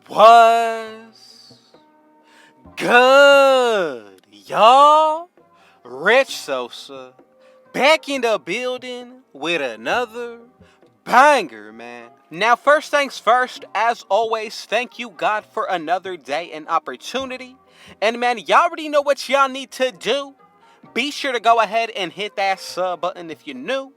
Was good, y'all? Rich Sosa back in the building with another banger, man. Now, first things first, as always, thank you, God, for another day and opportunity. And man, y'all already know what y'all need to do. Be sure to go ahead and hit that sub button if you're new.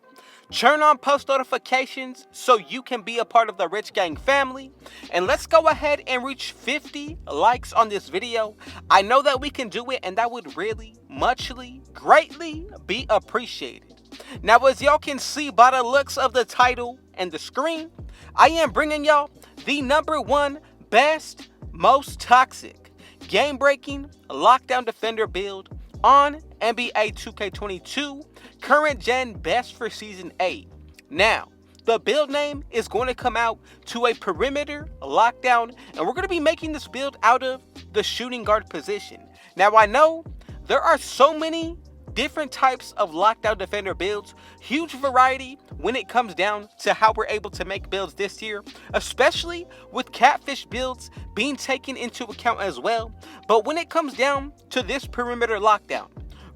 Turn on post notifications so you can be a part of the Rich Gang family. And let's go ahead and reach 50 likes on this video. I know that we can do it, and that would really, muchly, greatly be appreciated. Now, as y'all can see by the looks of the title and the screen, I am bringing y'all the #1 best, most toxic, game-breaking, lockdown defender build on NBA 2K22, current gen best for Season 8. Now, the build name is going to come out to a perimeter lockdown, and we're going to be making this build out of the shooting guard position. Now, I know there are so many different types of lockdown defender builds, huge variety when it comes down to how we're able to make builds this year, especially with catfish builds being taken into account as well. But when it comes down to this perimeter lockdown,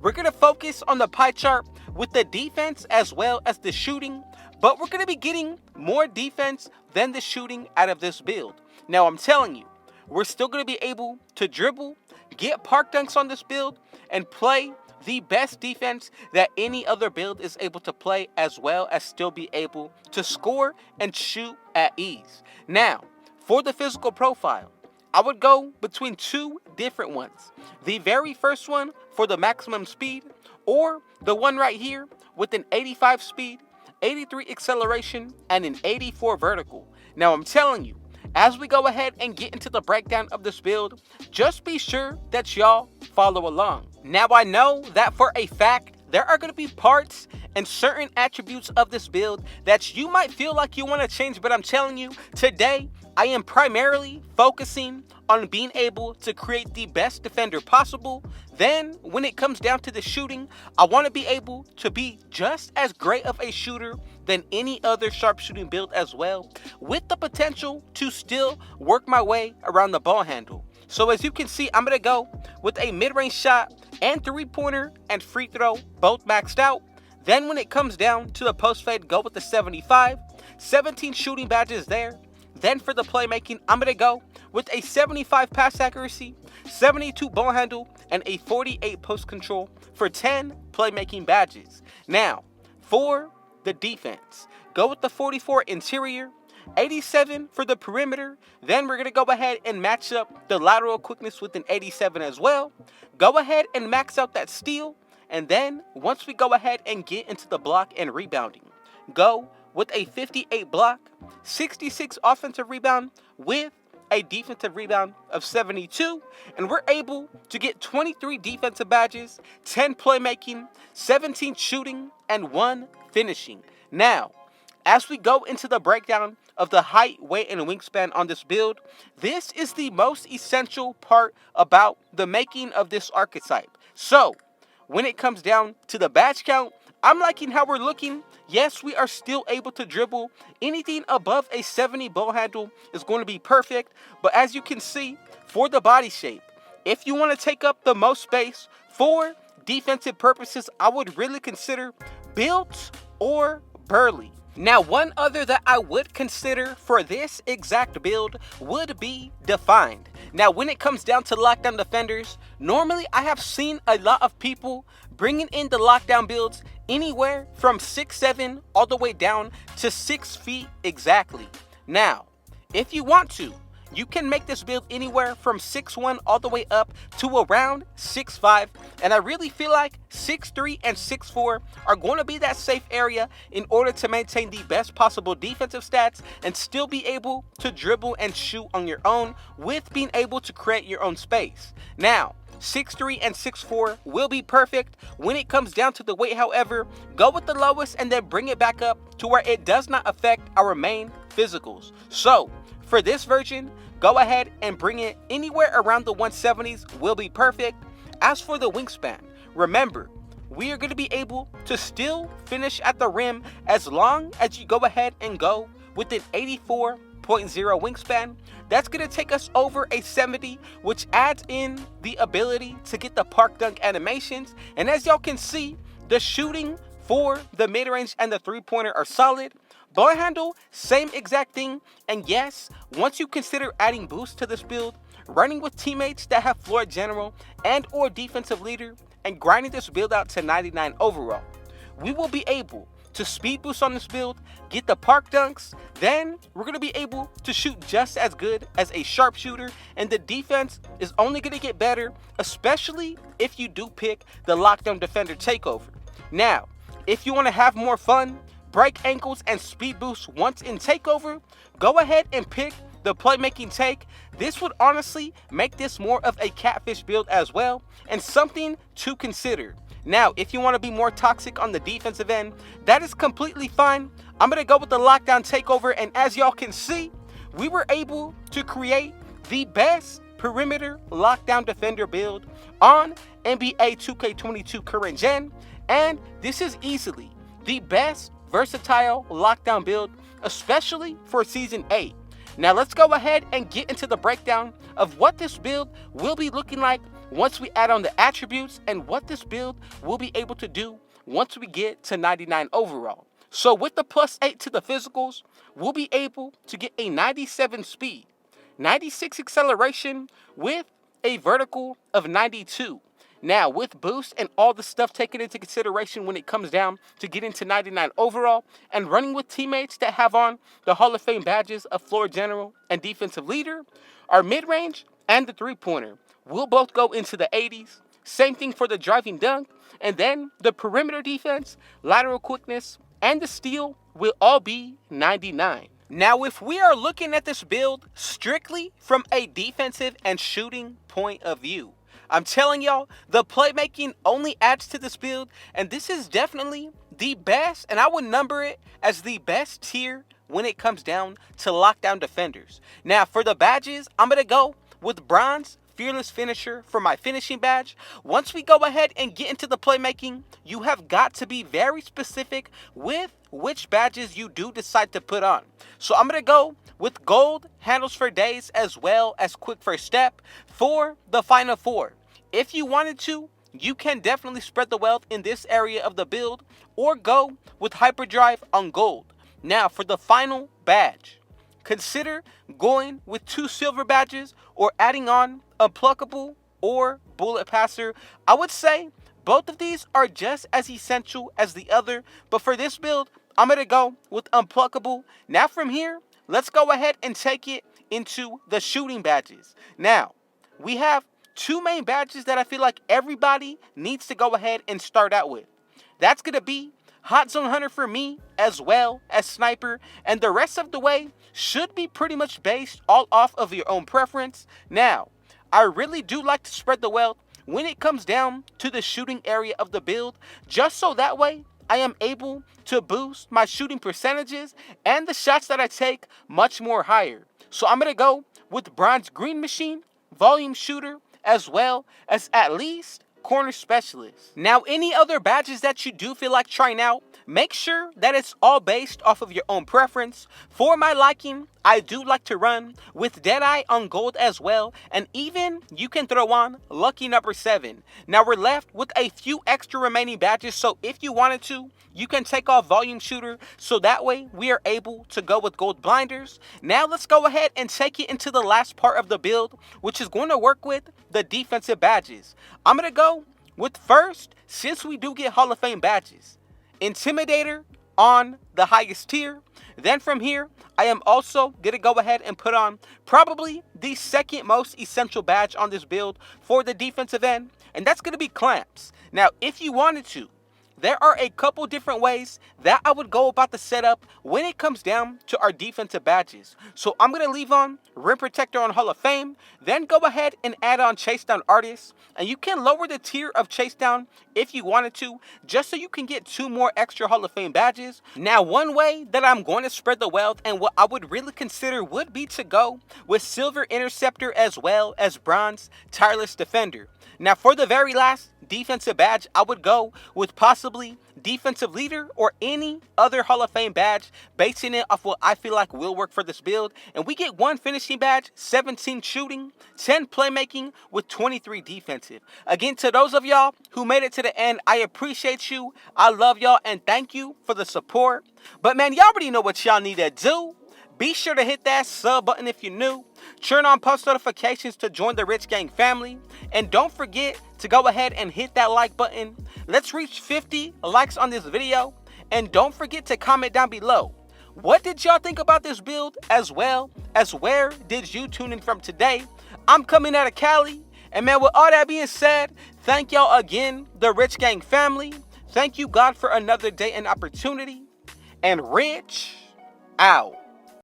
we're going to focus on the pie chart with the defense as well as the shooting, but we're going to be getting more defense than the shooting out of this build. Now, I'm telling you, we're still going to be able to dribble, get park dunks on this build, and play the best defense that any other build is able to play, as well as still be able to score and shoot at ease. Now, for the physical profile, I would go between two different ones. The very first one for the maximum speed, or the one right here with an 85 speed, 83 acceleration, and an 84 vertical. Now, I'm telling you, as we go ahead and get into the breakdown of this build, just be sure that y'all follow along. Now, I know that for a fact, there are going to be parts and certain attributes of this build that you might feel like you want to change, but I'm telling you, today, I am primarily focusing on being able to create the best defender possible. Then, when it comes down to the shooting, I want to be able to be just as great of a shooter than any other sharpshooting build as well, with the potential to still work my way around the ball handle. So as you can see, I'm going to go with a mid-range shot and three-pointer and free throw, both maxed out. Then when it comes down to the post fade, go with the 75, 17 shooting badges there. Then for the playmaking, I'm going to go with a 75 pass accuracy, 72 ball handle, and a 48 post control for 10 playmaking badges. Now, for the defense, go with the 44 interior, 87 for the perimeter. Then we're going to go ahead and match up the lateral quickness with an 87 as well. Go ahead and max out that steal. And then once we go ahead and get into the block and rebounding, go with a 58 block, 66 offensive rebound with a defensive rebound of 72, and we're able to get 23 defensive badges, 10 playmaking, 17 shooting, and 1 finishing. Now, as we go into the breakdown of the height, weight, and wingspan on this build, this is the most essential part about the making of this archetype. So, when it comes down to the badge count, I'm liking how we're looking. Yes, we are still able to dribble. Anything above a 70 ball handle is going to be perfect. But as you can see, for the body shape, if you want to take up the most space for defensive purposes, I would really consider built or burly. Now, one other that I would consider for this exact build would be defined. Now, when it comes down to lockdown defenders, normally I have seen a lot of people bringing in the lockdown builds anywhere from 6'7" all the way down to 6 feet exactly. Now, if you want to, you can make this build anywhere from 6'1" all the way up to around 6'5", and I really feel like 6'3" and 6'4" are going to be that safe area in order to maintain the best possible defensive stats and still be able to dribble and shoot on your own with being able to create your own space. Now, 6'3" and 6'4" will be perfect. When it comes down to the weight, however, go with the lowest and then bring it back up to where it does not affect our main physicals. So, for this version, go ahead and bring it anywhere around the 170s will be perfect. As for the wingspan, remember, we are going to be able to still finish at the rim as long as you go ahead and go with an 84 wingspan. That's going to take us over a 70, which adds in the ability to get the park dunk animations. And as y'all can see, the shooting for the mid-range and the three-pointer are solid. Ball handle, same exact thing. And yes, once you consider adding boost to this build, running with teammates that have floor general and or defensive leader, and grinding this build out to 99 overall, we will be able to speed boost on this build, get the park dunks, then we're going to be able to shoot just as good as a sharpshooter, and the defense is only going to get better, especially if you do pick the lockdown defender takeover. Now, if you want to have more fun, break ankles, and speed boost once in takeover, go ahead and pick the playmaking take. This would honestly make this more of a catfish build as well, and something to consider. Now, if you want to be more toxic on the defensive end, that is completely fine. I'm going to go with the lockdown takeover, and as y'all can see, we were able to create the best perimeter lockdown defender build on NBA 2K22 current gen, and this is easily the best versatile lockdown build, especially for Season 8. Now let's go ahead and get into the breakdown of what this build will be looking like once we add on the attributes, and what this build will be able to do once we get to 99 overall. So with the +8 to the physicals, we'll be able to get a 97 speed, 96 acceleration with a vertical of 92. Now, with boost and all the stuff taken into consideration when it comes down to getting to 99 overall, and running with teammates that have on the Hall of Fame badges of floor general and defensive leader, our mid-range and the three-pointer will both go into the 80s. Same thing for the driving dunk, and then the perimeter defense, lateral quickness, and the steal will all be 99. Now, if we are looking at this build strictly from a defensive and shooting point of view, I'm telling y'all, the playmaking only adds to this build, and this is definitely the best, and I would number it as the best tier when it comes down to lockdown defenders. Now, for the badges, I'm going to go with bronze, fearless finisher for my finishing badge. Once we go ahead and get into the playmaking, you have got to be very specific with which badges you do decide to put on. So I'm going to go with gold, handles for days, as well as quick first step for the final four. If you wanted to, you can definitely spread the wealth in this area of the build, or go with hyperdrive on gold. Now, for the final badge, consider going with 2 silver badges or adding on unpluckable or bullet passer. I would say both of these are just as essential as the other, but for this build, I'm going to go with unpluckable. Now from here, let's go ahead and take it into the shooting badges. Now, we have 2 main badges that I feel like everybody needs to go ahead and start out with. That's going to be Hot Zone Hunter for me, as well as Sniper, and the rest of the way should be pretty much based all off of your own preference. Now, I really do like to spread the wealth when it comes down to the shooting area of the build, just so that way I am able to boost my shooting percentages and the shots that I take much more higher. So I'm going to go with Bronze Green Machine, Volume Shooter, as well as at least Corner Specialist. Now, any other badges that you do feel like trying out, make sure that it's all based off of your own preference. For my liking, I do like to run with Deadeye on gold as well, and even you can throw on Lucky number 7. Now we're left with a few extra remaining badges, so if you wanted to, you can take off Volume Shooter, so that way we are able to go with Gold Blinders. Now let's go ahead and take it into the last part of the build, which is going to work with the defensive badges. I'm going to go with first, since we do get Hall of Fame badges, Intimidator on the highest tier. Then from here, I am also going to go ahead and put on probably the second most essential badge on this build for the defensive end, and that's going to be Clamps. Now, if you wanted to, there are a couple different ways that I would go about the setup when it comes down to our defensive badges. So I'm going to leave on Rim Protector on Hall of Fame, then go ahead and add on Chase Down Artist, and you can lower the tier of Chase Down if you wanted to, just so you can get 2 more extra Hall of Fame badges. Now, one way that I'm going to spread the wealth, and what I would really consider, would be to go with Silver Interceptor as well as Bronze Tireless Defender. Now, for the very last defensive badge, I would go with possibly defensive leader or any other Hall of Fame badge, basing it off what I feel like will work for this build. And we get 1 finishing badge, 17 shooting, 10 playmaking with 23 defensive. Again, to those of y'all who made it to the end, I appreciate you. I love y'all and thank you for the support. But man, y'all already know what y'all need to do. Be sure to hit that sub button if you're new. Turn on post notifications to join the Rich Gang family. And don't forget to go ahead and hit that like button. Let's reach 50 likes on this video. And don't forget to comment down below. What did y'all think about this build, as well as where did you tune in from today? I'm coming out of Cali. And man, with all that being said, thank y'all again, the Rich Gang family. Thank you, God, for another day and opportunity. And Rich out.